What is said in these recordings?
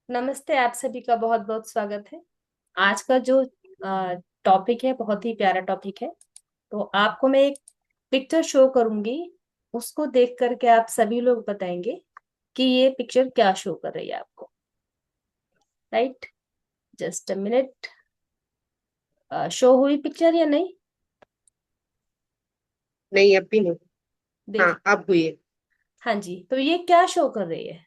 नमस्ते। आप सभी का बहुत बहुत स्वागत है। आज का जो टॉपिक है बहुत ही प्यारा टॉपिक है। तो आपको मैं एक पिक्चर शो करूंगी। उसको देख करके आप सभी लोग बताएंगे कि ये पिक्चर क्या शो कर रही है आपको। Right. Just a minute. Show हुई पिक्चर या नहीं? नहीं, अब भी नहीं। देख। हाँ, अब हुई है। हाँ जी, तो ये क्या शो कर रही है?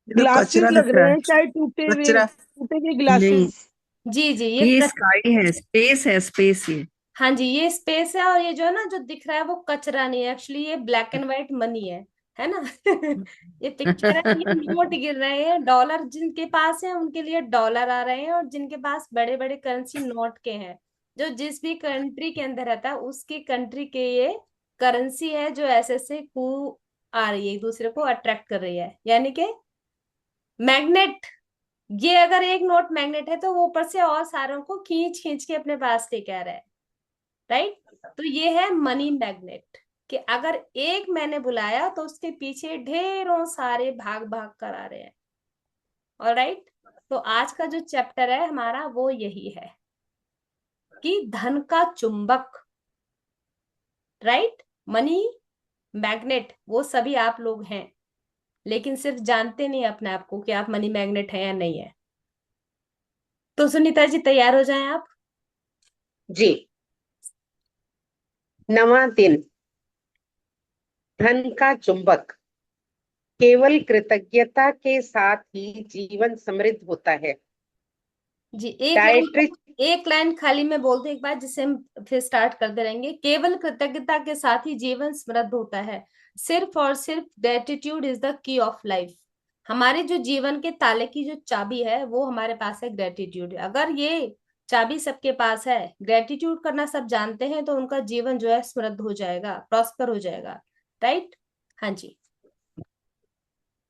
जो ग्लासेस कचरा लग दिख रहा रहे है। हैं, शायद कचरा टूटे हुए नहीं, ग्लासेस। जी जी, ये ये स्काई है, स्पेस है, स्पेस ये। हाँ जी, ये स्पेस है। और ये जो है ना, जो दिख रहा है वो कचरा नहीं है, एक्चुअली ये ब्लैक एंड व्हाइट मनी है ना। ये पिक्चर है, ये नोट गिर रहे हैं। डॉलर जिनके पास है उनके लिए डॉलर आ रहे हैं, और जिनके पास बड़े बड़े करेंसी नोट के हैं, जो जिस भी कंट्री के अंदर रहता है उसकी कंट्री के ये करेंसी है, जो ऐसे से कू आ रही है, एक दूसरे को अट्रैक्ट कर रही है, यानी कि मैग्नेट। ये अगर एक नोट मैग्नेट है तो वो ऊपर से और सारों को खींच खींच के अपने पास लेके आ रहा है। राइट। तो ये है मनी मैग्नेट, कि अगर एक मैंने बुलाया तो उसके पीछे ढेरों सारे भाग भाग कर आ रहे हैं। ऑलराइट। तो आज का जो चैप्टर है हमारा वो यही है कि धन का चुंबक। राइट। मनी मैग्नेट वो सभी आप लोग हैं, लेकिन सिर्फ जानते नहीं अपने आप को कि आप मनी मैग्नेट हैं या नहीं है। तो सुनीता जी, तैयार हो जाएं आप। जी। नवा दिन। धन का चुंबक। केवल कृतज्ञता के साथ ही जीवन समृद्ध होता है। जी, एक लाइन। डायट्री। एक लाइन खाली मैं बोल दूं एक बार, जिससे हम फिर स्टार्ट करते रहेंगे। केवल कृतज्ञता के साथ ही जीवन समृद्ध होता है। सिर्फ और सिर्फ gratitude is the key of life. हमारे जो जीवन के ताले की जो चाबी है वो हमारे पास है, ग्रेटिट्यूड। अगर ये चाबी सबके पास है, ग्रेटिट्यूड करना सब जानते हैं, तो उनका जीवन जो है समृद्ध हो जाएगा, प्रॉस्पर हो जाएगा। राइट। हाँ जी।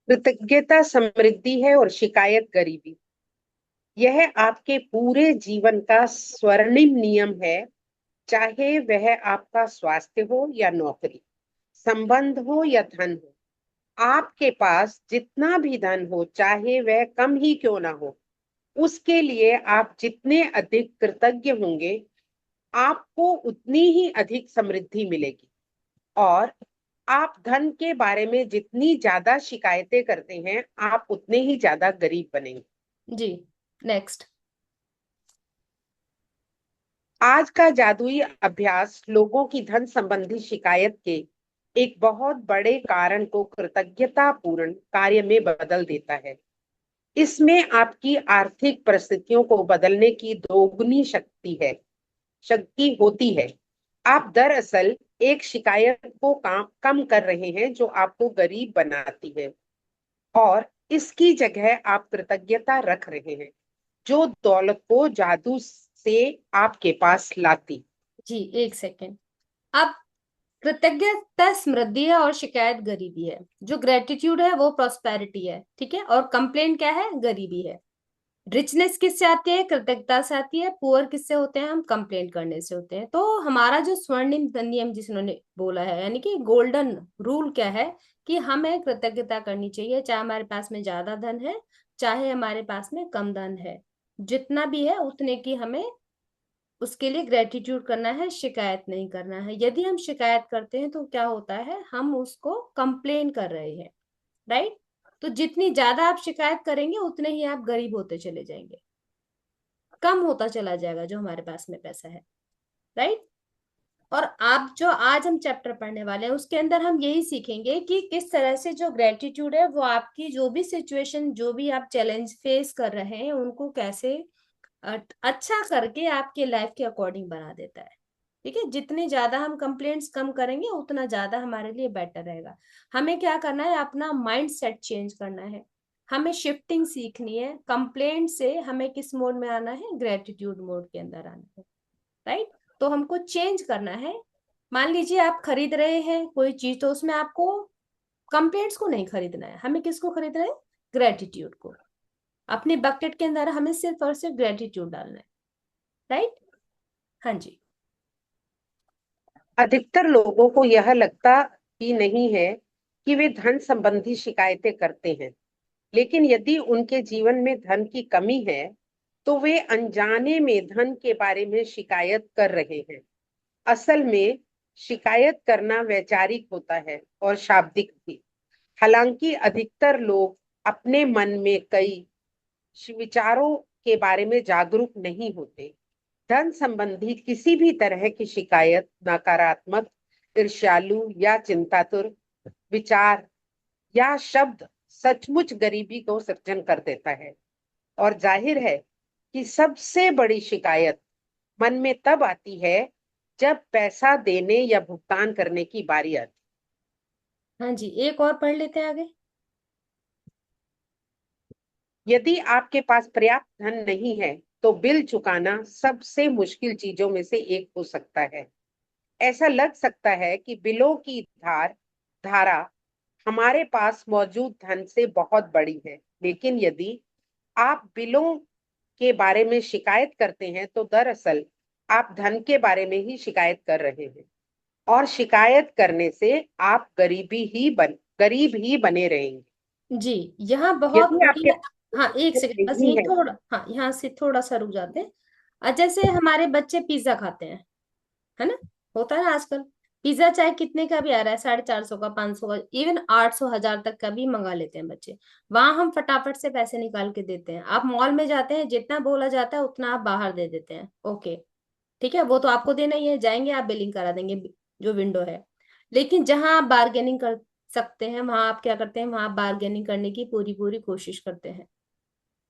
कृतज्ञता समृद्धि है और शिकायत गरीबी। यह आपके पूरे जीवन का स्वर्णिम नियम है। चाहे वह आपका स्वास्थ्य हो या नौकरी, संबंध हो या धन हो। आपके पास जितना भी धन हो, चाहे वह कम ही क्यों ना हो, उसके लिए आप जितने अधिक कृतज्ञ होंगे, आपको उतनी ही अधिक समृद्धि मिलेगी। और आप धन के बारे में जितनी ज्यादा शिकायतें करते हैं, आप उतने ही ज्यादा गरीब बनेंगे। जी। नेक्स्ट। आज का जादुई अभ्यास लोगों की धन संबंधी शिकायत के एक बहुत बड़े कारण को कृतज्ञता पूर्ण कार्य में बदल देता है। इसमें आपकी आर्थिक परिस्थितियों को बदलने की दोगुनी शक्ति होती है। आप दरअसल एक शिकायत को कम कर रहे हैं जो आपको गरीब बनाती है, और इसकी जगह आप कृतज्ञता रख रहे हैं, जो दौलत को जादू से आपके पास लाती। जी, एक सेकेंड। अब कृतज्ञता समृद्धि है और शिकायत गरीबी है। जो ग्रेटिट्यूड है वो प्रोस्पेरिटी है, ठीक है। और कंप्लेंट क्या है? गरीबी है। रिचनेस किससे आती है? कृतज्ञता से आती है। पुअर किससे होते हैं? हम कंप्लेंट करने से होते हैं। तो हमारा जो स्वर्णिम नियम जिन्होंने बोला है, यानी कि गोल्डन रूल क्या है, कि हमें कृतज्ञता करनी चाहिए, चाहे हमारे पास में ज्यादा धन है, चाहे हमारे पास में कम धन है। जितना भी है उतने की हमें उसके लिए ग्रेटिट्यूड करना है, शिकायत नहीं करना है। यदि हम शिकायत करते हैं तो क्या होता है, हम उसको कंप्लेन कर रहे हैं। राइट। तो जितनी ज्यादा आप शिकायत करेंगे उतने ही आप गरीब होते चले जाएंगे, कम होता चला जाएगा जो हमारे पास में पैसा है। राइट। और आप जो आज हम चैप्टर पढ़ने वाले हैं उसके अंदर हम यही सीखेंगे कि किस तरह से जो ग्रेटिट्यूड है वो आपकी जो भी सिचुएशन, जो भी आप चैलेंज फेस कर रहे हैं, उनको कैसे अच्छा करके आपके लाइफ के अकॉर्डिंग बना देता है। ठीक है। जितनी ज्यादा हम कंप्लेंट्स कम करेंगे उतना ज्यादा हमारे लिए बेटर रहेगा। हमें क्या करना है? अपना माइंड सेट चेंज करना है। हमें शिफ्टिंग सीखनी है। कंप्लेंट से हमें किस मोड में आना है? ग्रेटिट्यूड मोड के अंदर आना है। राइट। तो हमको चेंज करना है। मान लीजिए आप खरीद रहे हैं कोई चीज, तो उसमें आपको कंप्लेंट्स को नहीं खरीदना है, हमें किसको खरीदना है? ग्रेटिट्यूड को। अपने बकेट के अंदर हमें सिर्फ और सिर्फ ग्रेटिट्यूड डालना है। राइट। हाँ जी। अधिकतर लोगों को यह लगता ही नहीं है कि वे धन संबंधी शिकायतें करते हैं, लेकिन यदि उनके जीवन में धन की कमी है तो वे अनजाने में धन के बारे में शिकायत कर रहे हैं। असल में शिकायत करना वैचारिक होता है और शाब्दिक भी। हालांकि अधिकतर लोग अपने मन में कई विचारों के बारे में जागरूक नहीं होते। धन संबंधी किसी भी तरह की शिकायत नकारात्मक, ईर्ष्यालु या चिंतातुर विचार या शब्द सचमुच गरीबी को सृजन कर देता है। और जाहिर है कि सबसे बड़ी शिकायत मन में तब आती है जब पैसा देने या भुगतान करने की बारी आती। हाँ जी, एक और पढ़ लेते हैं आगे। यदि आपके पास पर्याप्त धन नहीं है तो बिल चुकाना सबसे मुश्किल चीजों में से एक हो सकता है। ऐसा लग सकता है कि बिलों की धारा हमारे पास मौजूद धन से बहुत बड़ी है, लेकिन यदि आप बिलों के बारे में शिकायत करते हैं तो दरअसल आप धन के बारे में ही शिकायत कर रहे हैं, और शिकायत करने से आप गरीब ही बने रहेंगे। जी, यहाँ बहुत यदि आपके बढ़िया। पास हाँ, एक सेकंड बस, नहीं यही है। थोड़ा, हाँ यहाँ से थोड़ा सा रुक जाते हैं। जैसे हमारे बच्चे पिज्जा खाते हैं, है ना, होता है ना आजकल। पिज्जा चाहे कितने का भी आ रहा है, 450 का, 500 का, इवन 800 1000 तक का भी मंगा लेते हैं बच्चे। वहां हम फटाफट से पैसे निकाल के देते हैं। आप मॉल में जाते हैं, जितना बोला जाता है उतना आप बाहर दे देते हैं। ओके, ठीक है, वो तो आपको देना ही है, जाएंगे आप बिलिंग करा देंगे, जो विंडो है। लेकिन जहां आप बार्गेनिंग कर सकते हैं, वहां आप क्या करते हैं, वहां आप बार्गेनिंग करने की पूरी पूरी कोशिश करते हैं।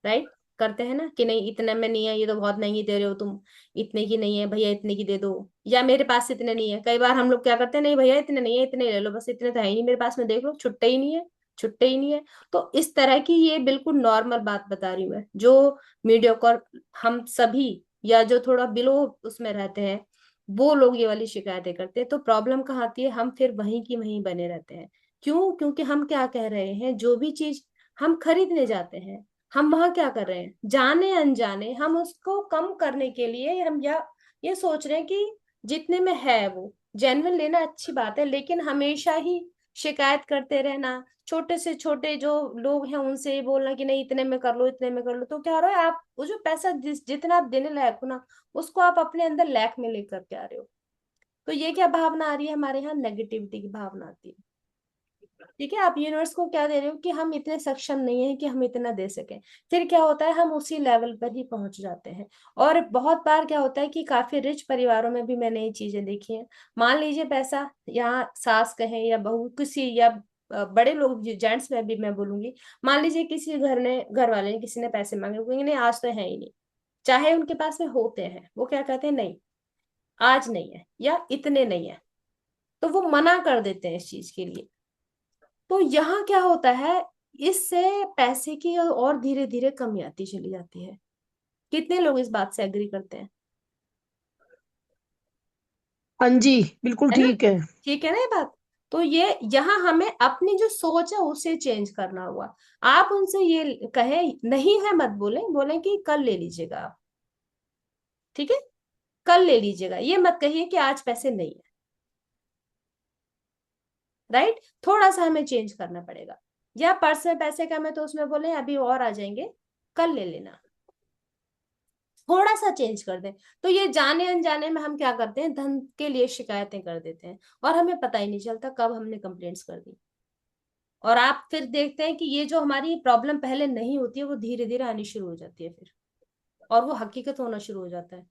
राइट, करते हैं ना कि नहीं, इतने में नहीं है, ये तो बहुत महंगी दे रहे हो तुम, इतने की नहीं है भैया, इतने की दे दो, या मेरे पास इतने नहीं है। कई बार हम लोग क्या करते हैं, नहीं भैया इतने नहीं है, इतने ले लो, बस इतने तो है ही नहीं मेरे पास में, देख लो छुट्टे ही नहीं है, छुट्टे ही नहीं है। तो इस तरह की, ये बिल्कुल नॉर्मल बात बता रही हूँ मैं, जो मीडियोकर हम सभी, या जो थोड़ा बिलो उसमें रहते हैं, वो लोग ये वाली शिकायतें करते हैं। तो प्रॉब्लम कहाँ आती है, हम फिर वहीं की वहीं बने रहते हैं। क्यों? क्योंकि हम क्या कह रहे हैं, जो भी चीज हम खरीदने जाते हैं, हम वहां क्या कर रहे हैं, जाने अनजाने हम उसको कम करने के लिए हम या ये सोच रहे हैं कि जितने में है वो जेन्युइन लेना अच्छी बात है, लेकिन हमेशा ही शिकायत करते रहना, छोटे से छोटे जो लोग हैं उनसे ये बोलना कि नहीं इतने में कर लो, इतने में कर लो, तो क्या हो रहा है, आप वो जो पैसा जितना आप देने लायक हो ना, उसको आप अपने अंदर लैक में लेकर के आ रहे हो। तो ये क्या भावना आ रही है हमारे यहाँ, नेगेटिविटी की भावना आती है। ठीक है, आप यूनिवर्स को क्या दे रहे हो कि हम इतने सक्षम नहीं है कि हम इतना दे सकें। फिर क्या होता है, हम उसी लेवल पर ही पहुंच जाते हैं। और बहुत बार क्या होता है कि काफी रिच परिवारों में भी मैंने ये चीजें देखी हैं। मान लीजिए पैसा, यहाँ सास कहें या बहू किसी, या बड़े लोग जेंट्स में भी मैं बोलूंगी, मान लीजिए किसी घर वाले ने, किसी ने पैसे मांगे, वो कहेंगे नहीं आज तो है ही नहीं। चाहे उनके पास में होते हैं, वो क्या कहते हैं, नहीं आज नहीं है, या इतने नहीं है, तो वो मना कर देते हैं इस चीज के लिए। तो यहाँ क्या होता है, इससे पैसे की और धीरे धीरे कमी आती चली जाती है। कितने लोग इस बात से एग्री करते हैं? हाँ जी, बिल्कुल है ना, ठीक है। ठीक है ना ये बात। तो ये यहाँ हमें अपनी जो सोच है उसे चेंज करना हुआ। आप उनसे ये कहे, नहीं है मत बोले, बोले कि कल ले लीजिएगा आप, ठीक है, कल ले लीजिएगा, ये मत कहिए कि आज पैसे नहीं है। राइट, थोड़ा सा हमें चेंज करना पड़ेगा। या पर्स में पैसे कम है तो उसमें बोले अभी और आ जाएंगे, कल ले लेना, थोड़ा सा चेंज कर दें। तो ये जाने अनजाने में हम क्या करते हैं, धन के लिए शिकायतें कर देते हैं, और हमें पता ही नहीं चलता कब हमने कंप्लेंट्स कर दी। और आप फिर देखते हैं कि ये जो हमारी प्रॉब्लम पहले नहीं होती है, वो धीरे धीरे आनी शुरू हो जाती है फिर, और वो हकीकत होना शुरू हो जाता है,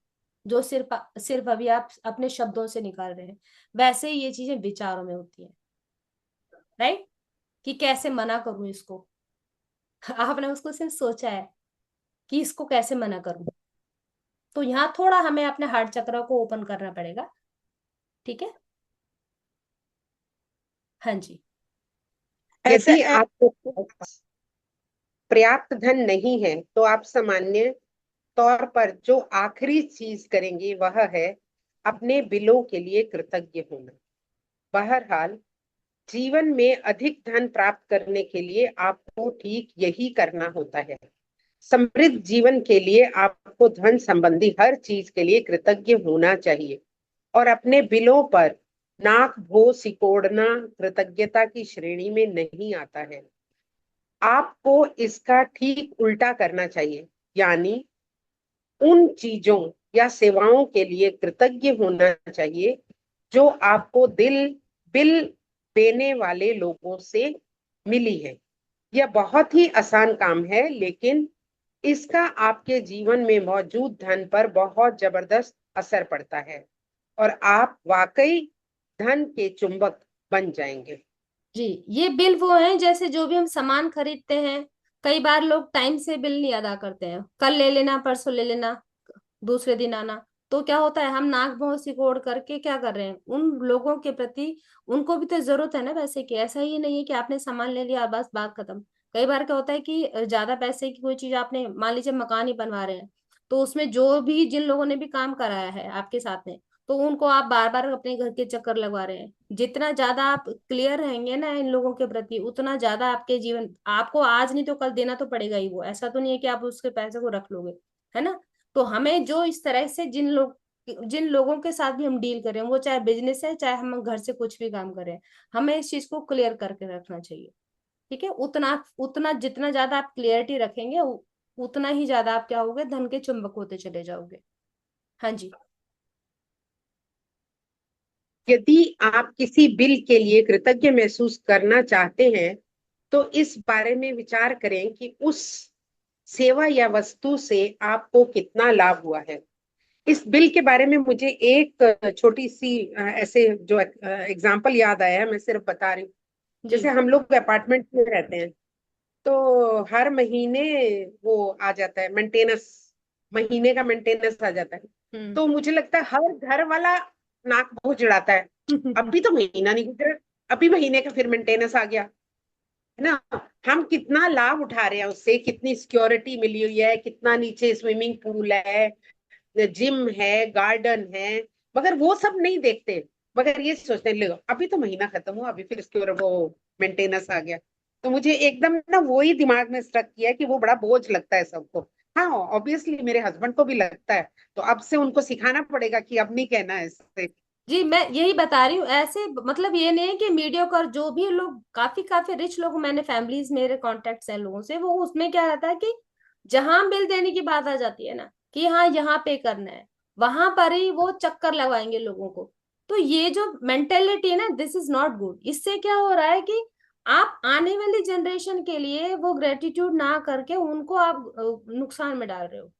जो सिर्फ सिर्फ अभी आप अपने शब्दों से निकाल रहे हैं, वैसे ही ये चीजें विचारों में होती है। राइट, कि कैसे मना करूं इसको। आपने उसको सिर्फ सोचा है कि इसको कैसे मना करूं। तो यहाँ थोड़ा हमें अपने हार्ट चक्र को ओपन करना पड़ेगा। ठीक है, हाँ जी। ऐसे यदि आपको पर्याप्त धन नहीं है तो आप सामान्य तौर पर जो आखिरी चीज करेंगे वह है अपने बिलों के लिए कृतज्ञ होना। बहरहाल जीवन में अधिक धन प्राप्त करने के लिए आपको ठीक यही करना होता है। समृद्ध जीवन के लिए आपको धन संबंधी हर चीज के लिए कृतज्ञ होना चाहिए और अपने बिलों पर नाक भो सिकोड़ना कृतज्ञता की श्रेणी में नहीं आता है। आपको इसका ठीक उल्टा करना चाहिए, यानी उन चीजों या सेवाओं के लिए कृतज्ञ होना चाहिए जो आपको बिल देने वाले लोगों से मिली है। यह बहुत ही आसान काम है, लेकिन इसका आपके जीवन में मौजूद धन पर बहुत जबरदस्त असर पड़ता है और आप वाकई धन के चुंबक बन जाएंगे। जी, ये बिल वो हैं जैसे जो भी हम सामान खरीदते हैं, कई बार लोग टाइम से बिल नहीं अदा करते हैं, कल ले लेना, परसों ले लेना, दूसरे दिन आना। तो क्या होता है, हम नाक भौं सिकोड़ करके क्या कर रहे हैं उन लोगों के प्रति। उनको भी तो जरूरत है ना पैसे की, ऐसा ही नहीं है कि आपने सामान ले लिया और बस बात खत्म। कई बार क्या होता है कि ज्यादा पैसे की कोई चीज आपने, मान लीजिए मकान ही बनवा रहे हैं, तो उसमें जो भी जिन लोगों ने भी काम कराया है आपके साथ में, तो उनको आप बार बार अपने घर के चक्कर लगवा रहे हैं। जितना ज्यादा आप क्लियर रहेंगे ना इन लोगों के प्रति, उतना ज्यादा आपके जीवन, आपको आज नहीं तो कल देना तो पड़ेगा ही। वो ऐसा तो नहीं है कि आप उसके पैसे को रख लोगे, है ना। तो हमें जो इस तरह से जिन लोगों के साथ भी हम डील करें, वो चाहे बिजनेस है चाहे हम घर से कुछ भी काम करें, हमें इस चीज को क्लियर करके रखना चाहिए। ठीक है, उतना उतना जितना ज्यादा आप क्लियरिटी रखेंगे, उतना ही ज्यादा आप क्या होगे, धन के चुंबक होते चले जाओगे। हाँ जी। यदि आप किसी बिल के लिए कृतज्ञ महसूस करना चाहते हैं, तो इस बारे में विचार करें कि उस सेवा या वस्तु से आपको कितना लाभ हुआ है। इस बिल के बारे में मुझे एक छोटी सी ऐसे जो एग्जांपल याद आया है, मैं सिर्फ बता रही हूँ। जी। जैसे हम लोग अपार्टमेंट में रहते हैं, तो हर महीने वो आ जाता है मेंटेनेंस, महीने का मेंटेनेंस आ जाता है। हम्म। तो मुझे लगता है हर घर वाला नाक मुंह चिढ़ाता है, अभी तो महीना नहीं गुजरा, अभी महीने का फिर मेंटेनेंस आ गया, है ना। हम कितना लाभ उठा रहे हैं उससे, कितनी सिक्योरिटी मिली हुई है, कितना नीचे स्विमिंग पूल है, जिम है, गार्डन है, मगर वो सब नहीं देखते। मगर ये सोचते हैं, लो अभी तो महीना खत्म हुआ, अभी फिर इसके वो मेंटेनेंस आ गया। तो मुझे एकदम ना वही दिमाग में स्ट्रक किया कि वो बड़ा बोझ लगता है सबको। हाँ, ऑब्वियसली मेरे हस्बैंड को भी लगता है, तो अब से उनको सिखाना पड़ेगा कि अब नहीं कहना है इससे। जी, मैं यही बता रही हूँ ऐसे, मतलब ये नहीं है कि मीडियोकर जो भी लोग, काफी काफी रिच लोग, मैंने फैमिलीज, मेरे कॉन्टेक्ट्स हैं लोगों से, वो उसमें क्या रहता है कि जहां बिल देने की बात आ जाती है ना, कि हाँ यहाँ पे करना है, वहां पर ही वो चक्कर लगवाएंगे लोगों को। तो ये जो मेंटेलिटी है ना, दिस इज नॉट गुड। इससे क्या हो रहा है कि आप आने वाली जनरेशन के लिए वो ग्रेटिट्यूड ना करके उनको आप नुकसान में डाल रहे हो।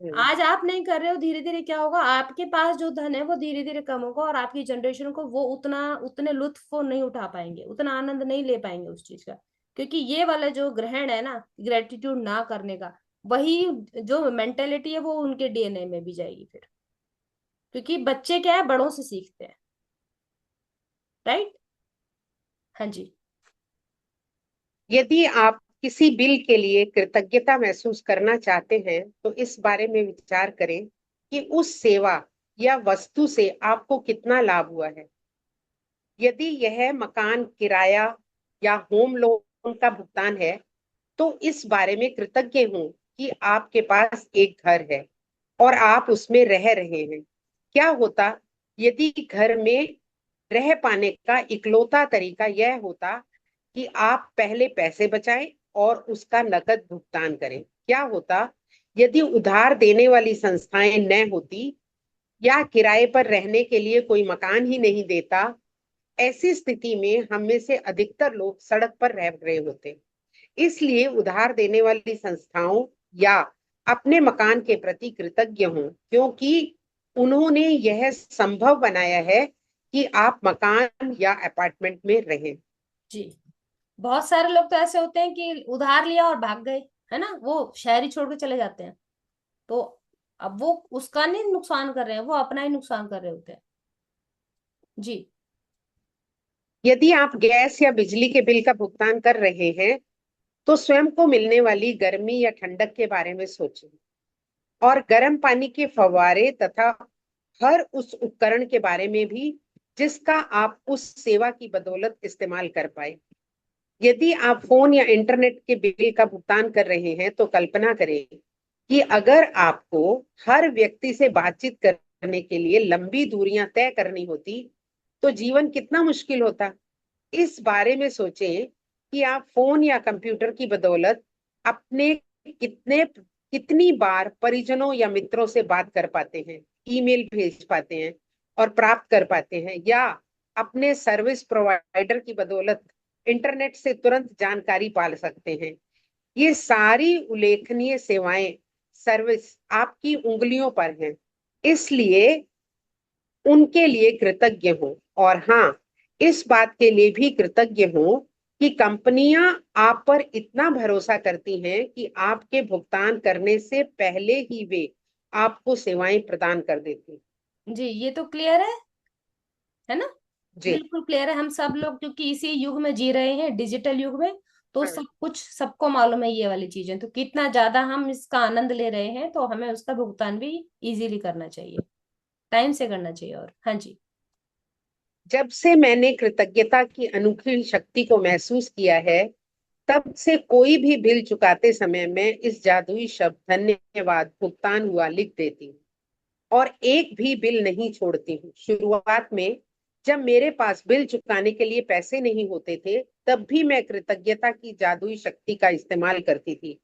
हम्म। आज आप नहीं कर रहे हो, धीरे धीरे क्या होगा, आपके पास जो धन है वो धीरे धीरे कम होगा, और आपकी जनरेशन को वो उतने लुत्फ वो नहीं उठा पाएंगे, उतना आनंद नहीं ले पाएंगे उस चीज का। क्योंकि ये वाला जो ग्रहण है ना, ग्रेटिट्यूड ना करने का, वही जो मेंटेलिटी है वो उनके डीएनए में भी जाएगी फिर। क्योंकि बच्चे क्या है, बड़ों से सीखते हैं। राइट। हाँ जी। यदि आप किसी बिल के लिए कृतज्ञता महसूस करना चाहते हैं, तो इस बारे में विचार करें कि उस सेवा या वस्तु से आपको कितना लाभ हुआ है। यदि यह मकान किराया या होम लोन का भुगतान है, तो इस बारे में कृतज्ञ हूं कि आपके पास एक घर है और आप उसमें रह रहे हैं। क्या होता यदि घर में रह पाने का इकलौता तरीका यह होता कि आप पहले पैसे बचाएं और उसका नकद भुगतान करें? क्या होता यदि उधार देने वाली संस्थाएं न होती या किराए पर रहने के लिए कोई मकान ही नहीं देता? ऐसी स्थिति में हम में से अधिकतर लोग सड़क पर रह रहे होते। इसलिए उधार देने वाली संस्थाओं या अपने मकान के प्रति कृतज्ञ हों, क्योंकि उन्होंने यह संभव बनाया है कि आप मकान या अपार्टमेंट में रहें। जी, बहुत सारे लोग तो ऐसे होते हैं कि उधार लिया और भाग गए, है ना, वो शहर ही छोड़ के चले जाते हैं। तो अब वो उसका नहीं नुकसान कर रहे हैं, वो अपना ही नुकसान कर रहे होते हैं। जी। यदि आप गैस या बिजली के बिल का भुगतान कर रहे हैं, तो स्वयं को मिलने वाली गर्मी या ठंडक के बारे में सोचें और गर्म पानी के फव्वारे तथा हर उस उपकरण के बारे में भी जिसका आप उस सेवा की बदौलत इस्तेमाल कर पाए। यदि आप फोन या इंटरनेट के बिल का भुगतान कर रहे हैं, तो कल्पना करें कि अगर आपको हर व्यक्ति से बातचीत करने के लिए लंबी दूरियां तय करनी होती, तो जीवन कितना मुश्किल होता। इस बारे में सोचें कि आप फोन या कंप्यूटर की बदौलत अपने कितनी बार परिजनों या मित्रों से बात कर पाते हैं, ईमेल भेज पाते हैं और प्राप्त कर पाते हैं, या अपने सर्विस प्रोवाइडर की बदौलत इंटरनेट से तुरंत जानकारी पा सकते हैं। ये सारी उल्लेखनीय सेवाएं, सर्विस आपकी उंगलियों पर हैं। इसलिए उनके लिए कृतज्ञ हो। और हाँ, इस बात के लिए भी कृतज्ञ हो कि कंपनियां आप पर इतना भरोसा करती हैं कि आपके भुगतान करने से पहले ही वे आपको सेवाएं प्रदान कर देती। जी, ये तो क्लियर है ना? जी। बिल्कुल क्लियर है। हम सब लोग क्योंकि इसी युग में जी रहे हैं, डिजिटल युग में, तो हाँ। सब कुछ सबको मालूम है ये वाली चीजें। तो कितना ज्यादा हम इसका आनंद ले रहे हैं, तो हमें उसका भुगतान भी इजीली करना चाहिए, टाइम से करना चाहिए। और हाँ जी। जब से मैंने कृतज्ञता की अनूठी शक्ति को महसूस किया है, तब से कोई भी बिल चुकाते समय मैं इस जादुई शब्द धन्यवाद भुगतान हुआ लिख देती हूँ और एक भी बिल नहीं छोड़ती हूँ। शुरुआत में जब मेरे पास बिल चुकाने के लिए पैसे नहीं होते थे, तब भी मैं कृतज्ञता की जादुई शक्ति का इस्तेमाल करती थी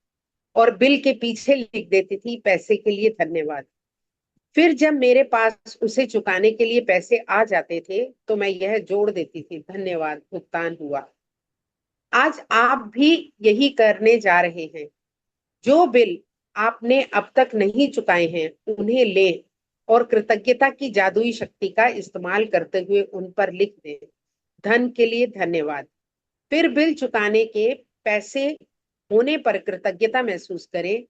और बिल के पीछे लिख देती थी, पैसे के लिए धन्यवाद। फिर जब मेरे पास उसे चुकाने के लिए पैसे आ जाते थे, तो मैं यह जोड़ देती थी, धन्यवाद भुगतान हुआ। आज आप भी यही करने जा रहे हैं। जो बिल आपने अब तक नहीं चुकाए हैं, उन्हें लें और कृतज्ञता की जादुई शक्ति का इस्तेमाल करते हुए उन पर लिख दें, धन के लिए धन्यवाद। फिर बिल चुकाने के पैसे होने पर कृतज्ञता महसूस करें,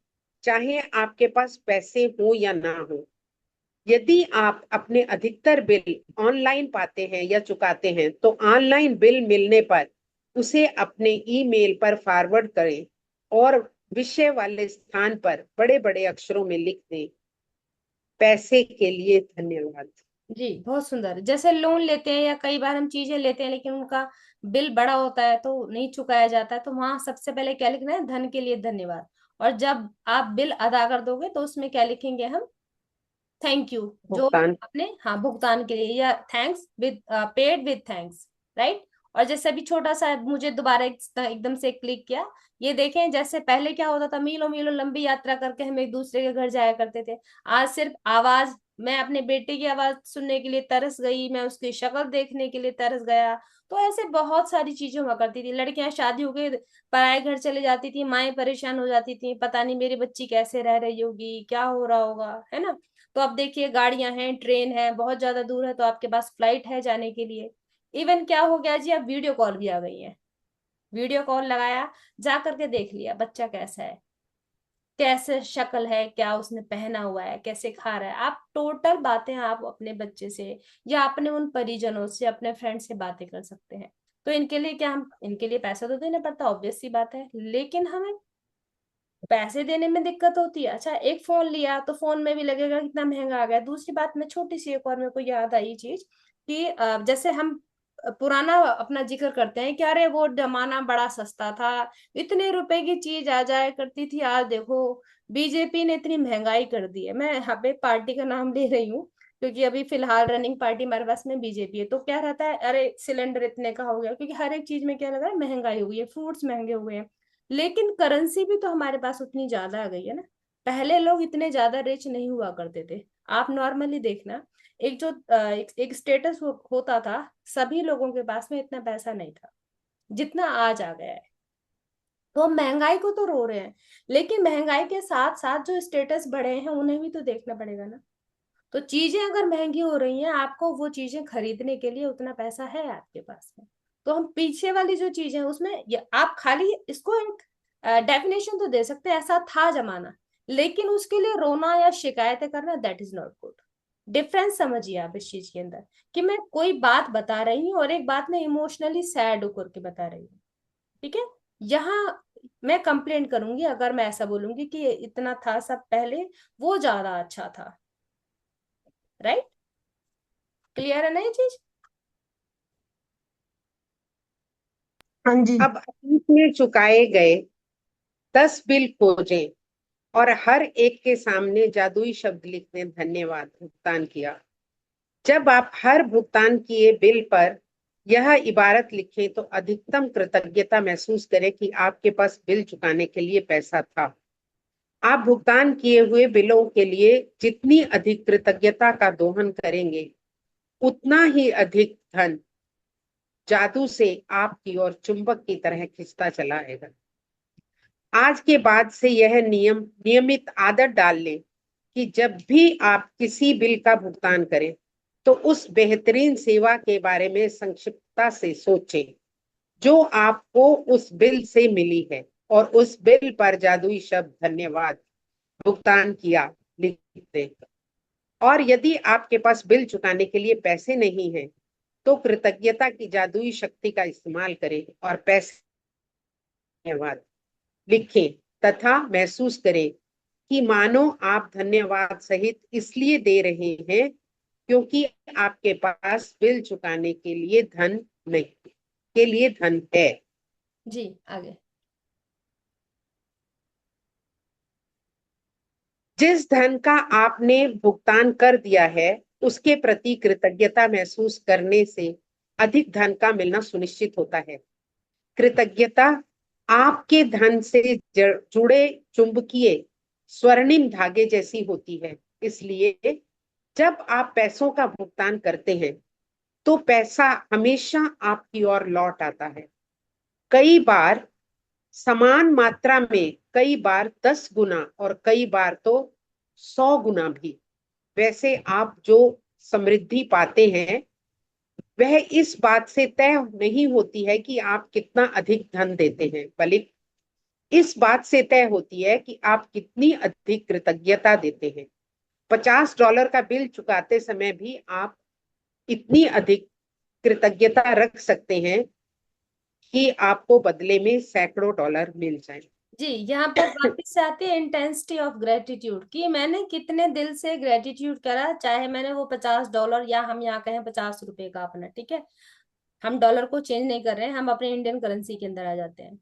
चाहे आपके पास पैसे हो या ना हो। यदि आप अपने अधिकतर बिल ऑनलाइन पाते हैं या चुकाते हैं, तो ऑनलाइन बिल मिलने पर उसे अपने ईमेल पर फॉरवर्ड करें और विषय वाले स्थान पर बड़े बड़े अक्षरों में लिख दें, पैसे के लिए धन्यवाद। जी, बहुत सुंदर। जैसे लोन लेते हैं या कई बार हम चीजें लेते हैं लेकिन उनका बिल बड़ा होता है तो नहीं चुकाया जाता है, तो वहां सबसे पहले क्या लिखना है? धन के लिए धन्यवाद। और जब आप बिल अदा कर दोगे तो उसमें क्या लिखेंगे हम? थैंक यू, जो भुगतान। अपने, हाँ, भुगतान के लिए, या thanks with, paid with thanks, right. और जैसे अभी छोटा सा मुझे दोबारा एकदम से क्लिक किया, ये देखें, जैसे पहले क्या होता था, मीलों मीलों लंबी यात्रा करके हम एक दूसरे के घर जाया करते थे। आज सिर्फ आवाज, मैं अपने बेटे की आवाज सुनने के लिए तरस गई, मैं उसकी शक्ल देखने के लिए तरस गया। तो ऐसे बहुत सारी चीजें हुआ करती थी। लड़कियां शादी हो गई, पराए घर चले जाती थी, माएं परेशान हो जाती थी, पता नहीं मेरी बच्ची कैसे रह रही होगी, क्या हो रहा होगा, है ना। तो अब देखिए, गाड़ियां हैं, ट्रेन है, बहुत ज्यादा दूर है तो आपके पास फ्लाइट है जाने के लिए। इवन क्या हो गया जी, अब वीडियो कॉल भी आ गई है। वीडियो कॉल लगाया, जा करके देख लिया बच्चा कैसा है, कैसे शक्ल है, क्या उसने पहना हुआ है, कैसे खा रहा है। आप टोटल बातें आप अपने बच्चे से या अपने उन परिजनों से, अपने फ्रेंड से बातें कर सकते हैं। तो इनके लिए क्या, हम इनके लिए पैसा तो देना पड़ता, ऑब्वियस सी बात है, लेकिन हमें पैसे देने में दिक्कत होती है। अच्छा, एक फोन लिया तो फोन में भी लगेगा कितना महंगा आ गया। दूसरी बात, मैं छोटी सी एक और मेरे को याद आई चीज कि जैसे हम पुराना अपना जिक्र करते हैं कि अरे वो जमाना बड़ा सस्ता था, इतने रुपए की चीज आ जाया करती थी। आज देखो बीजेपी ने इतनी महंगाई कर दी है। मैं यहाँ पे पार्टी का नाम ले रही हूँ क्योंकि अभी फिलहाल रनिंग पार्टी हमारे पास में बीजेपी है। तो क्या रहता है, अरे सिलेंडर इतने का हो गया, क्योंकि हर एक चीज में क्या लगा है, महंगाई हो गई है, फ्रूट्स महंगे हुए हैं। लेकिन करेंसी भी तो हमारे पास उतनी ज्यादा आ गई है ना। पहले लोग इतने ज्यादा रिच नहीं हुआ करते थे। आप नॉर्मली देखना, एक जो एक स्टेटस होता था, सभी लोगों के पास में इतना पैसा नहीं था जितना आज आ गया है। तो हम महंगाई को तो रो रहे हैं, लेकिन महंगाई के साथ साथ जो स्टेटस बढ़े हैं उन्हें भी तो देखना पड़ेगा ना। तो चीजें अगर महंगी हो रही हैं, आपको वो चीजें खरीदने के लिए उतना पैसा है आपके पास में, तो हम पीछे वाली जो चीजें हैं उसमें आप खाली इसको एक डेफिनेशन तो दे सकते हैं, ऐसा था जमाना, लेकिन उसके लिए रोना या शिकायतें करना, that is not good. Difference समझिए आप इस चीज के अंदर, कि मैं कोई बात बता रही हूँ और एक बात मैं इमोशनली सैड होकर के बता रही हूँ, ठीक है। यहाँ मैं कंप्लेंट करूंगी अगर मैं ऐसा बोलूंगी कि इतना था सब पहले, वो ज्यादा अच्छा था, राइट। क्लियर है ना ये चीज? हाँ जी। अब अतीत में चुकाए गए 10 बिल खोजें और हर एक के सामने जादुई शब्द लिख दें, धन्यवाद भुगतान किया। जब आप हर भुगतान किए बिल पर यह इबारत लिखें तो अधिकतम कृतज्ञता महसूस करें कि आपके पास बिल चुकाने के लिए पैसा था। आप भुगतान किए हुए बिलों के लिए जितनी अधिक कृतज्ञता का दोहन करेंगे, उतना ही अधिक धन जादू से आपकी ओर चुंबक की तरह खिंचता चला आएगा। आज के बाद से यह नियमित आदत डाल लें कि जब भी आप किसी बिल का भुगतान करें तो उस बेहतरीन सेवा के बारे में संक्षिप्तता से सोचें जो आपको उस बिल से मिली है और उस बिल पर जादुई शब्द धन्यवाद भुगतान किया लिख दें। और यदि आपके पास बिल चुकाने के लिए पैसे नहीं हैं, तो कृतज्ञता की जादुई शक्ति का इस्तेमाल करें और पैसे धन्यवाद लिखें तथा महसूस करें कि मानो आप धन्यवाद सहित इसलिए दे रहे हैं क्योंकि आपके पास बिल चुकाने के लिए धन है। जी आगे। जिस धन का आपने भुगतान कर दिया है उसके प्रति कृतज्ञता महसूस करने से अधिक धन का मिलना सुनिश्चित होता है। कृतज्ञता आपके धन से जुड़े चुंबकीय स्वर्णिम धागे जैसी होती है। इसलिए जब आप पैसों का भुगतान करते हैं तो पैसा हमेशा आपकी ओर लौट आता है, कई बार समान मात्रा में, कई बार 10 गुना और कई बार तो 100 गुना भी। वैसे आप जो समृद्धि पाते हैं वह इस बात से तय नहीं होती है कि आप कितना अधिक धन देते हैं, बल्कि इस बात से तय होती है कि आप कितनी अधिक कृतज्ञता देते हैं। $50 का बिल चुकाते समय भी आप इतनी अधिक कृतज्ञता रख सकते हैं कि आपको बदले में सैकड़ों डॉलर मिल जाए। जी, यहाँ पर वापस से आती है इंटेंसिटी ऑफ ग्रेटिट्यूड कि मैंने कितने दिल से ग्रेटिट्यूड करा, चाहे मैंने वो $50 या हम यहाँ कहें ₹50 का अपना, ठीक है। हम डॉलर को चेंज नहीं कर रहे हैं, हम अपने इंडियन करेंसी के अंदर आ जाते हैं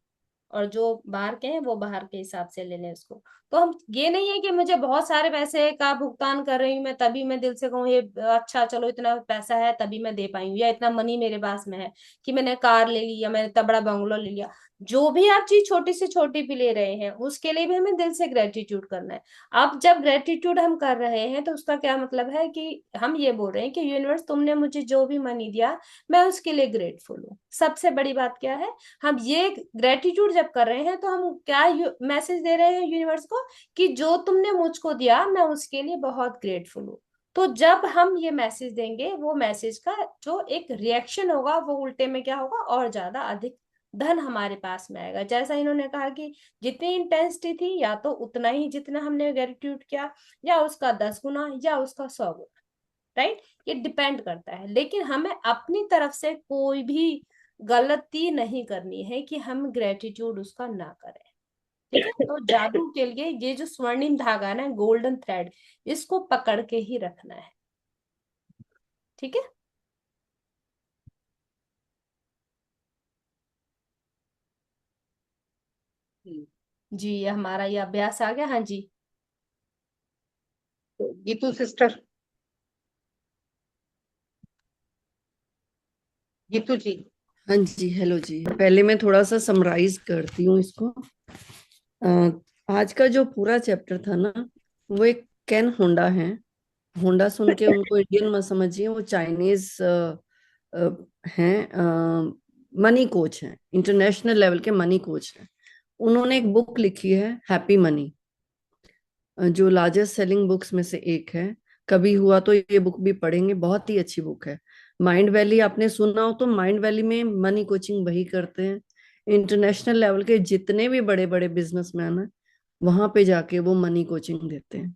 और जो बाहर के हैं वो बाहर के हिसाब से ले लें उसको। तो हम ये नहीं है कि मुझे बहुत सारे पैसे का भुगतान कर रही हूँ मैं तभी मैं दिल से कहूँ ये अच्छा चलो इतना पैसा है तभी मैं दे पाई हूँ या इतना मनी मेरे पास में है कि मैंने कार ले ली या मैंने इतना बड़ा बंगलो ले लिया। जो भी आप चीज छोटी से छोटी भी ले रहे हैं उसके लिए भी हमें दिल से ग्रेटिट्यूड करना है। अब जब ग्रेटिट्यूड हम कर रहे हैं तो उसका क्या मतलब है कि हम ये बोल रहे हैं कि यूनिवर्स तुमने मुझे जो भी मनी दिया मैं उसके लिए ग्रेटफुल हूँ। सबसे बड़ी बात क्या है, हम ये ग्रेटिट्यूड जब कर रहे हैं तो हम क्या मैसेज दे रहे हैं यूनिवर्स को कि जो तुमने मुझको दिया मैं उसके लिए बहुत ग्रेटफुल हूँ। तो जब हम ये मैसेज देंगे वो मैसेज का जो एक रिएक्शन होगा वो उल्टे में क्या होगा, और ज्यादा अधिक धन हमारे पास में आएगा। जैसा इन्होंने कहा कि जितनी इंटेंसिटी थी या तो उतना ही जितना हमने ग्रेटिट्यूड किया या उसका 10 गुना या उसका 100 गुना, राइट। ये डिपेंड करता है, लेकिन हमें अपनी तरफ से कोई भी गलती नहीं करनी है कि हम ग्रेटिट्यूड उसका ना करें, ठीक है। तो जादू के लिए ये जो स्वर्णिम धागा है ना, गोल्डन थ्रेड, इसको पकड़ के ही रखना है, ठीक है। जी ये हमारा ये अभ्यास आ गया। हाँ जी। तो गीतू सिस्टर, गीतू जी। हाँ जी, हेलो जी। पहले मैं थोड़ा सा समराइज करती हूँ इसको। अ, आज का जो पूरा चैप्टर था ना, वो एक केन होंडा है। होंडा सुन के उनको इंडियन मत समझिए, वो चाइनीज हैं, मनी कोच हैं, इंटरनेशनल लेवल के मनी कोच हैं। उन्होंने एक बुक लिखी है हैप्पी मनी, जो लार्जेस्ट सेलिंग बुक्स में से एक है। कभी हुआ तो ये बुक भी पढ़ेंगे, बहुत ही अच्छी बुक है। माइंड वैली आपने सुना हो तो माइंड वैली में मनी कोचिंग वही करते हैं। इंटरनेशनल लेवल के जितने भी बड़े बड़े बिजनेसमैन हैं वहां पे जाके वो मनी कोचिंग देते हैं।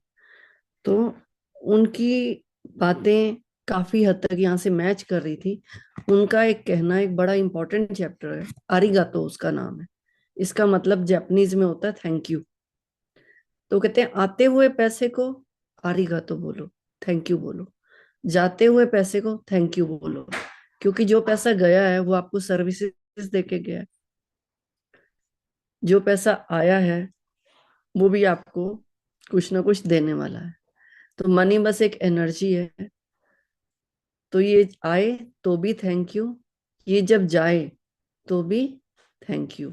तो उनकी बातें काफी हद तक यहाँ से मैच कर रही थी। उनका एक कहना, एक बड़ा इंपॉर्टेंट चैप्टर है, आरिगातो उसका नाम है। इसका मतलब जापानीज में होता है थैंक यू। तो कहते हैं आते हुए पैसे को आरिगातो बोलो, थैंक यू बोलो। जाते हुए पैसे को थैंक यू बोलो, क्योंकि जो पैसा गया है वो आपको सर्विसेज देके गया है। जो पैसा आया है वो भी आपको कुछ ना कुछ देने वाला है। तो मनी बस एक एनर्जी है, तो ये आए तो भी थैंक यू, ये जब जाए तो भी थैंक यू।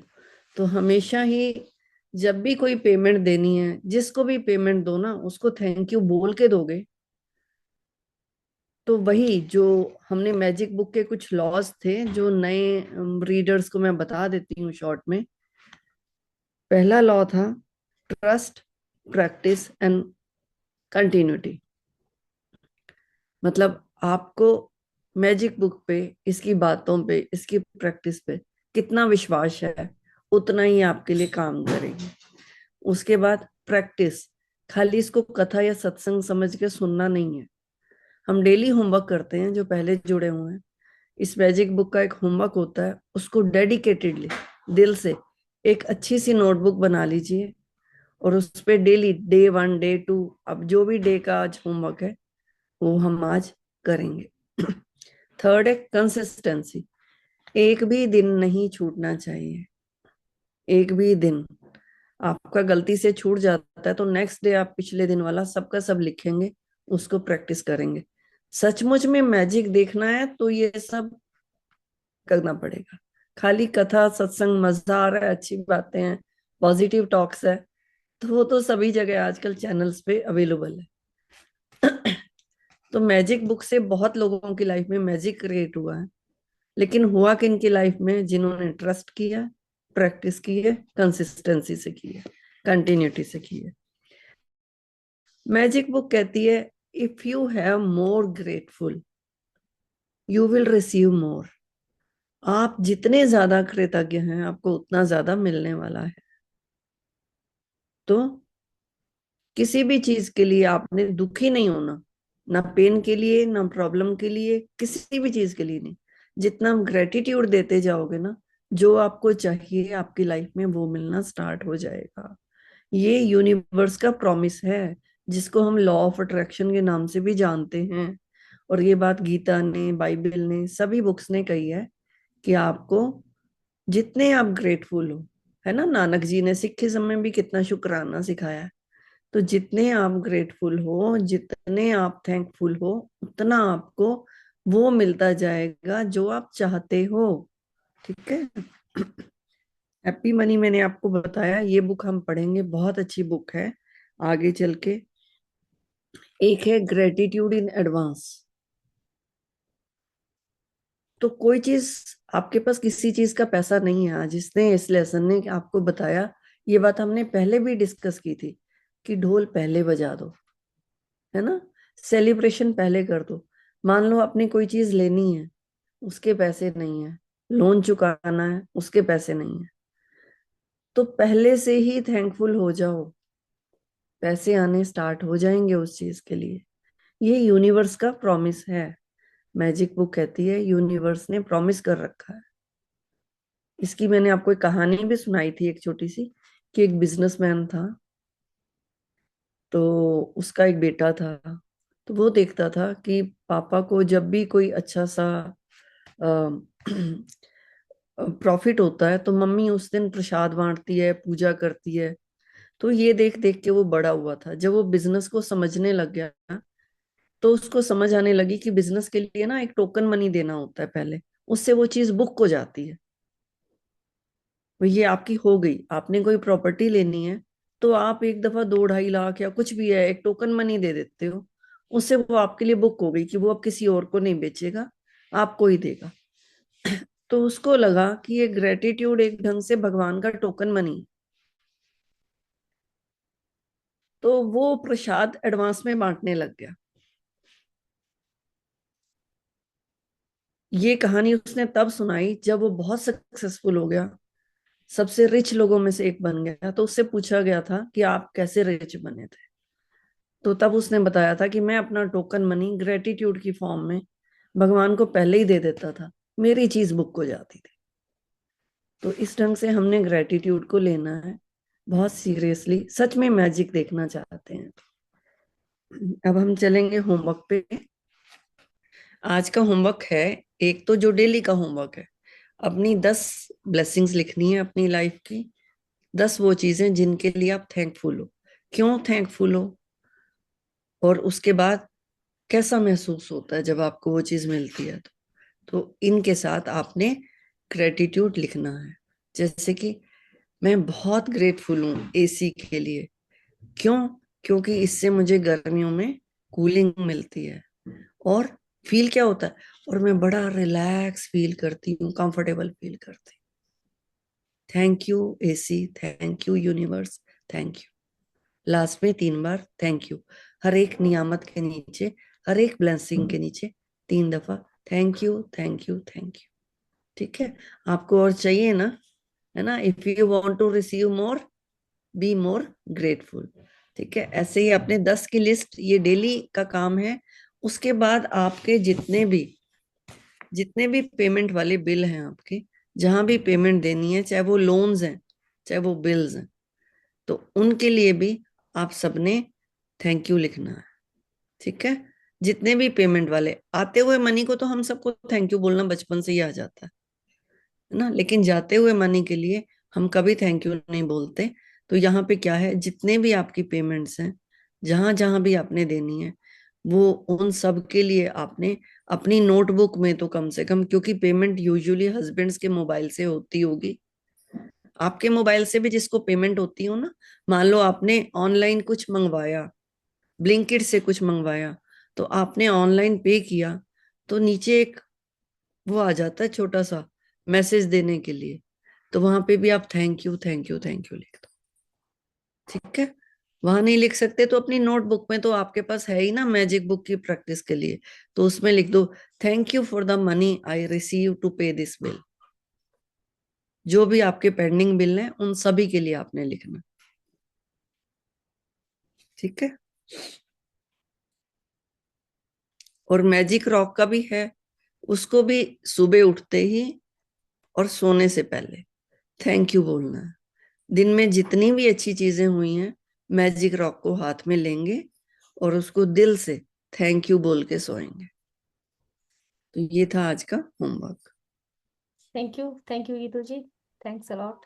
तो हमेशा ही जब भी कोई पेमेंट देनी है, जिसको भी पेमेंट दो ना, उसको थैंक यू बोल के दोगे। तो वही जो हमने मैजिक बुक के कुछ लॉज थे जो नए रीडर्स को मैं बता देती हूँ शॉर्ट में। पहला लॉ था ट्रस्ट, प्रैक्टिस एंड कंटिन्यूटी। मतलब आपको मैजिक बुक पे, इसकी बातों पे, इसकी प्रैक्टिस पे कितना विश्वास है, उतना ही आपके लिए काम करेगी। उसके बाद प्रैक्टिस, खाली इसको कथा या सत्संग समझ के सुनना नहीं है। हम डेली होमवर्क करते हैं जो पहले जुड़े हुए हैं। इस मैजिक बुक का एक होमवर्क होता है, उसको डेडिकेटेडली दिल से एक अच्छी सी नोटबुक बना लीजिए और उस पे डेली डे 1 डे 2, अब जो भी डे का आज होमवर्क है वो हम आज करेंगे। थर्ड है कंसिस्टेंसी, एक भी दिन नहीं छूटना चाहिए। एक भी दिन आपका गलती से छूट जाता है तो नेक्स्ट डे आप पिछले दिन वाला सबका सब लिखेंगे, उसको प्रैक्टिस करेंगे। सचमुच में मैजिक देखना है तो ये सब करना पड़ेगा। खाली कथा सत्संग मजा आ रहा है, अच्छी बातें हैं, पॉजिटिव टॉक्स है, तो वो तो सभी जगह आजकल चैनल्स पे अवेलेबल है। तो मैजिक बुक से बहुत लोगों की लाइफ में मैजिक क्रिएट हुआ है, लेकिन हुआ किन की लाइफ में? जिन्होंने ट्रस्ट किया, प्रैक्टिस की है, कंसिस्टेंसी से की है, कंटिन्यूटी से की है। मैजिक बुक कहती है if you have more grateful you will receive मोर। आप जितने ज्यादा कृतज्ञ हैं आपको उतना ज्यादा मिलने वाला है। तो किसी भी चीज के लिए आपने दुखी नहीं होना, ना पेन के लिए, ना प्रॉब्लम के लिए, किसी भी चीज के लिए नहीं। जितना ग्रेटिट्यूड देते जाओगे ना, जो आपको चाहिए आपकी लाइफ में वो मिलना स्टार्ट हो जाएगा। ये यूनिवर्स का प्रॉमिस है, जिसको हम लॉ ऑफ अट्रैक्शन के नाम से भी जानते हैं। और ये बात गीता ने, बाइबल ने, सभी बुक्स ने कही है कि आपको जितने आप ग्रेटफुल हो, है ना, नानक जी ने सिखिज्म में भी कितना शुक्राना सिखाया है। तो जितने आप ग्रेटफुल हो, जितने आप थैंकफुल हो, उतना आपको वो मिलता जाएगा जो आप चाहते हो। ठीक है। हैप्पी मनी मैंने आपको बताया, ये बुक हम पढ़ेंगे, बहुत अच्छी बुक है आगे चल के। एक है ग्रेटिट्यूड इन एडवांस। तो कोई चीज, आपके पास किसी चीज का पैसा नहीं है, जिसने इस लेसन ने आपको बताया, ये बात हमने पहले भी डिस्कस की थी कि ढोल पहले बजा दो, है ना, सेलिब्रेशन पहले कर दो। मान लो अपनी कोई चीज लेनी है, उसके पैसे नहीं है, लोन चुकाना है, उसके पैसे नहीं है, तो पहले से ही थैंकफुल हो जाओ, पैसे आने स्टार्ट हो जाएंगे उस चीज के लिए। ये यूनिवर्स का प्रॉमिस है। मैजिक बुक कहती है यूनिवर्स ने प्रॉमिस कर रखा है। इसकी मैंने आपको एक कहानी भी सुनाई थी, एक छोटी सी, कि एक बिजनेसमैन था, तो उसका एक बेटा था। तो वो देखता था कि पापा को जब भी कोई अच्छा सा प्रॉफिट होता है तो मम्मी उस दिन प्रसाद बांटती है, पूजा करती है। तो ये देख देख के वो बड़ा हुआ था। जब वो बिजनेस को समझने लग गया तो उसको समझ आने लगी कि बिजनेस के लिए ना एक टोकन मनी देना होता है पहले, उससे वो चीज बुक हो जाती है। वो ये आपकी हो गई, आपने कोई प्रॉपर्टी लेनी है तो आप एक दफा 2-2.5 लाख या कुछ भी है एक टोकन मनी दे देते हो, उससे वो आपके लिए बुक हो गई कि वो अब किसी और को नहीं बेचेगा, आपको ही देगा। तो उसको लगा कि ये ग्रेटिट्यूड एक ढंग से भगवान का टोकन मनी। तो वो प्रसाद एडवांस में बांटने लग गया। ये कहानी उसने तब सुनाई जब वो बहुत सक्सेसफुल हो गया, सबसे रिच लोगों में से एक बन गया। तो उससे पूछा गया था कि आप कैसे रिच बने थे? तो तब उसने बताया था कि मैं अपना टोकन मनी ग्रेटिट्यूड की फॉर्म में भगवान को पहले ही दे देता था, मेरी चीज बुक हो जाती थी। तो इस ढंग से हमने ग्रेटिट्यूड को लेना है बहुत सीरियसली, सच में मैजिक देखना चाहते हैं। अब हम चलेंगे होमवर्क पे। आज का होमवर्क है, एक तो जो डेली का होमवर्क है, अपनी 10 ब्लेसिंग्स लिखनी है अपनी लाइफ की। 10 वो चीजें जिनके लिए आप थैंकफुल हो, क्यों थैंकफुल हो, और उसके बाद कैसा महसूस होता है जब आपको वो चीज मिलती है। तो इनके साथ आपने ग्रेटिट्यूड लिखना है। जैसे कि मैं बहुत ग्रेटफुल हूँ एसी के लिए। क्यों? क्योंकि इससे मुझे गर्मियों में कूलिंग मिलती है। और फील क्या होता है, और मैं बड़ा रिलैक्स फील करती हूँ, कंफर्टेबल फील करती हूँ। Thank you AC, thank you universe, thank you. Last में 3 बार थैंक यू, हर एक नियामत के नीचे, हर एक ब्लेसिंग के नीचे 3 दफा thank you, thank you, thank you. ठीक है? आपको और चाहिए ना, है ना? If you want to receive more, be more grateful. ठीक है? ऐसे ही अपने 10 की लिस्ट, ये डेली का काम है। उसके बाद आपके जितने भी पेमेंट वाले बिल हैं आपके, जहां भी पेमेंट देनी है, चाहे वो लोन्स हैं चाहे वो बिल्स हैं, तो उनके लिए भी आप सबने थैंक यू लिखना है। ठीक है? जितने भी पेमेंट वाले आते हुए मनी को तो हम सबको थैंक यू बोलना बचपन से ही आ जाता है ना, लेकिन जाते हुए मनी के लिए हम कभी थैंक यू नहीं बोलते। तो यहाँ पे क्या है, जितने भी आपकी पेमेंट्स हैं, जहां जहां भी आपने देनी है, वो उन सब के लिए आपने अपनी नोटबुक में तो कम से कम, क्योंकि पेमेंट यूजुअली हस्बैंड्स के मोबाइल से होती होगी, आपके मोबाइल से भी जिसको पेमेंट होती हो ना, मान लो आपने ऑनलाइन कुछ मंगवाया, ब्लिंकिट से कुछ मंगवाया, तो आपने ऑनलाइन पे किया, तो नीचे एक वो आ जाता है छोटा सा मैसेज देने के लिए, तो वहां पे भी आप thank you, thank you, thank you लिख दो। ठीक है? वहां नहीं लिख सकते तो अपनी नोटबुक में तो आपके पास है ही ना, मैजिक बुक की प्रैक्टिस के लिए, तो उसमें लिख दो thank you for the money I receive to pay this bill. जो भी आपके पेंडिंग बिल हैं उन सभी के लिए आपने लिखना। ठीक है? और मैजिक रॉक का भी है, उसको भी सुबह उठते ही और सोने से पहले थैंक यू बोलना है। दिन में जितनी भी अच्छी चीजें हुई हैं, मैजिक रॉक को हाथ में लेंगे और उसको दिल से थैंक यू बोल के सोएंगे। तो ये था आज का homework. Thank you Geetu ji, thanks a lot.